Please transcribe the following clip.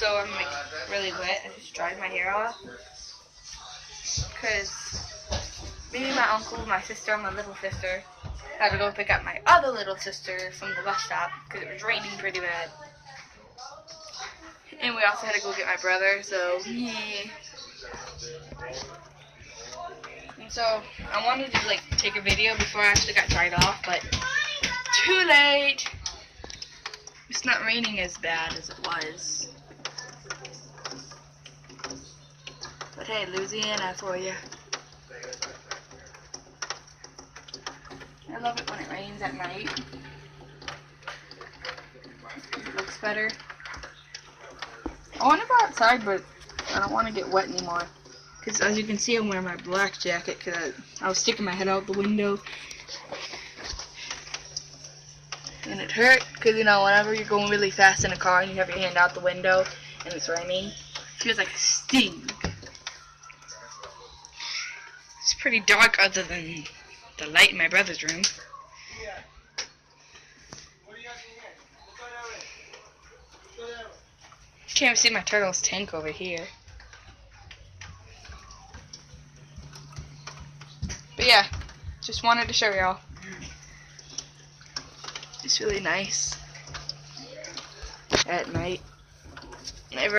so I'm like really wet. I just dried my hair off because me, my uncle, my sister, and my little sister had to go pick up my other little sister from the bus stop because it was raining pretty bad. And we also had to go get my brother, so yeah. And so I wanted to like take a video before I actually got dried off, but too late. It's not raining as bad as it was. But hey, Louisiana for you. I love it when it rains at night. It looks better. I want to go outside, but I don't want to get wet anymore. Because as you can see, I'm wearing my black jacket because I was sticking my head out the window. And it hurt because, you know, whenever you're going really fast in a car and you have your hand out the window and it's raining, it feels like a sting. It's pretty dark other than the light in my brother's room. Can't even see my turtle's tank over here. But yeah, just wanted to show y'all. It's really nice at night.